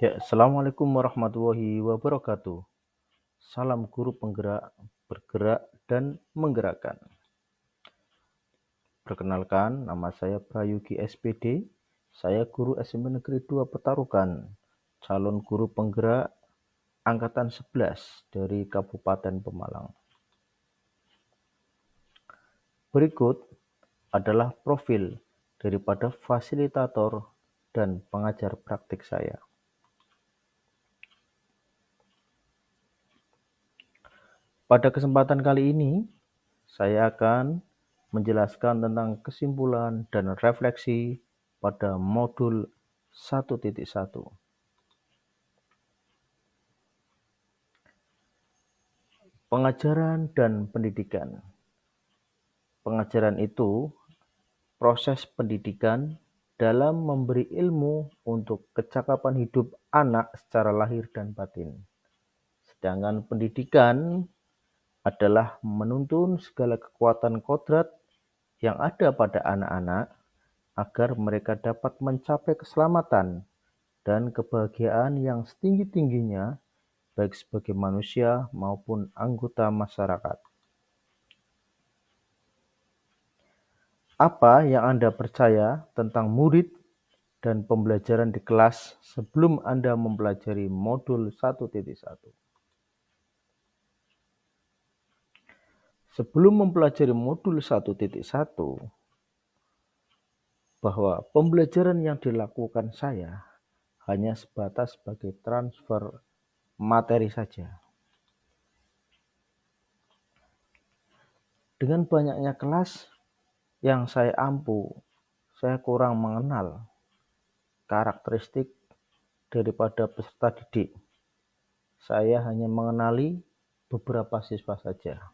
Ya, Assalamualaikum warahmatullahi wabarakatuh. Salam guru penggerak, bergerak, dan menggerakkan. Perkenalkan, nama saya Prayugi SPD. Saya guru SMP Negeri 2 Petarukan, calon guru penggerak Angkatan 11 dari Kabupaten Pemalang. Berikut adalah profil daripada fasilitator dan pengajar praktik saya. Pada kesempatan kali ini, saya akan menjelaskan tentang kesimpulan dan refleksi pada modul 1.1. Pengajaran dan pendidikan. Pengajaran itu proses pendidikan dalam memberi ilmu untuk kecakapan hidup anak secara lahir dan batin. Sedangkan pendidikan adalah menuntun segala kekuatan kodrat yang ada pada anak-anak agar mereka dapat mencapai keselamatan dan kebahagiaan yang setinggi-tingginya baik sebagai manusia maupun anggota masyarakat. Apa yang Anda percaya tentang murid dan pembelajaran di kelas sebelum Anda mempelajari modul 1.1? Sebelum mempelajari modul 1.1, bahwa pembelajaran yang dilakukan saya hanya sebatas sebagai transfer materi saja. Dengan banyaknya kelas yang saya ampu, saya kurang mengenal karakteristik daripada peserta didik. Saya hanya mengenali beberapa siswa saja.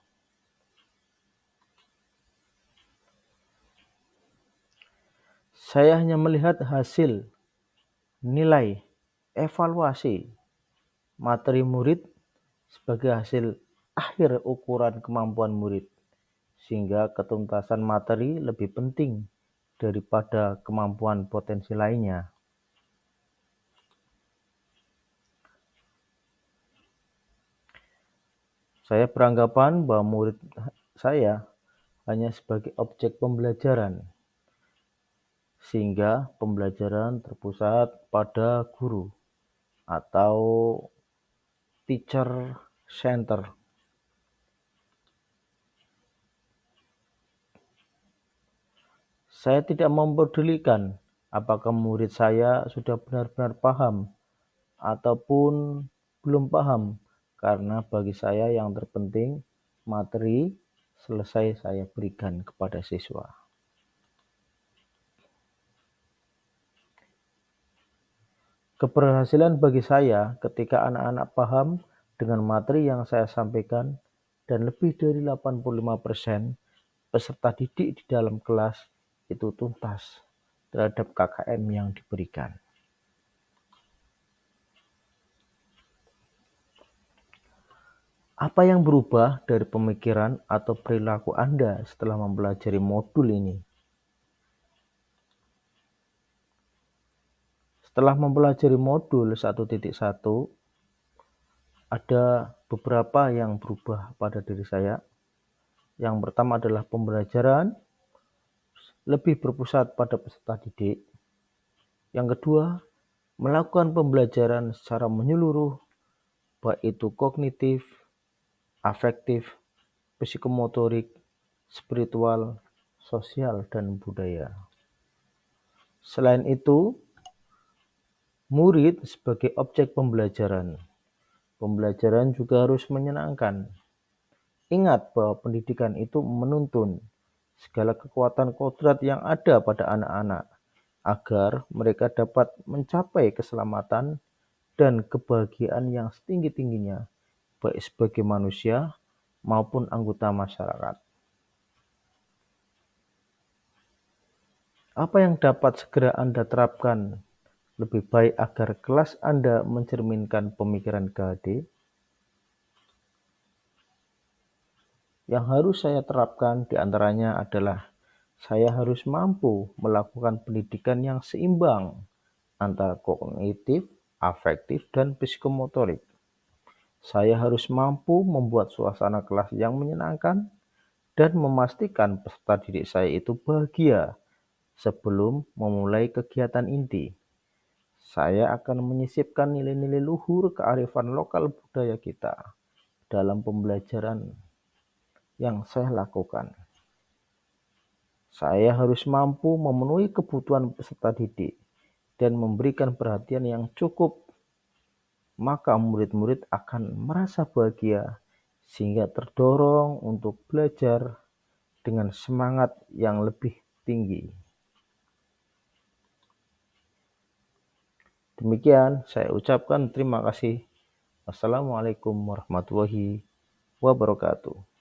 Saya hanya melihat hasil, nilai, evaluasi materi murid sebagai hasil akhir ukuran kemampuan murid, sehingga ketuntasan materi lebih penting daripada kemampuan potensi lainnya. Saya beranggapan bahwa murid saya hanya sebagai objek pembelajaran, sehingga pembelajaran terpusat pada guru atau teacher center. Saya tidak mempedulikan apakah murid saya sudah benar-benar paham ataupun belum paham, karena bagi saya yang terpenting materi selesai saya berikan kepada siswa. Keberhasilan bagi saya ketika anak-anak paham dengan materi yang saya sampaikan dan lebih dari 85% peserta didik di dalam kelas itu tuntas terhadap KKM yang diberikan. Apa yang berubah dari pemikiran atau perilaku Anda setelah mempelajari modul ini? Setelah mempelajari modul 1.1, ada beberapa yang berubah pada diri saya. Yang pertama adalah pembelajaran lebih berpusat pada peserta didik. Yang kedua, melakukan pembelajaran secara menyeluruh, baik itu kognitif, afektif, psikomotorik, spiritual, sosial, dan budaya. Selain itu, murid sebagai objek pembelajaran. Pembelajaran juga harus menyenangkan. Ingat bahwa pendidikan itu menuntun segala kekuatan kodrat yang ada pada anak-anak agar mereka dapat mencapai keselamatan dan kebahagiaan yang setinggi-tingginya, baik sebagai manusia maupun anggota masyarakat. Apa yang dapat segera Anda terapkan lebih baik agar kelas Anda mencerminkan pemikiran KHD? Yang harus saya terapkan diantaranya adalah saya harus mampu melakukan pendidikan yang seimbang antara kognitif, afektif, dan psikomotorik. Saya harus mampu membuat suasana kelas yang menyenangkan dan memastikan peserta didik saya itu bahagia sebelum memulai kegiatan inti. Saya akan menyisipkan nilai-nilai luhur kearifan lokal budaya kita dalam pembelajaran yang saya lakukan. Saya harus mampu memenuhi kebutuhan peserta didik dan memberikan perhatian yang cukup, maka murid-murid akan merasa bahagia sehingga terdorong untuk belajar dengan semangat yang lebih tinggi. Demikian saya ucapkan terima kasih. Wassalamualaikum warahmatullahi wabarakatuh.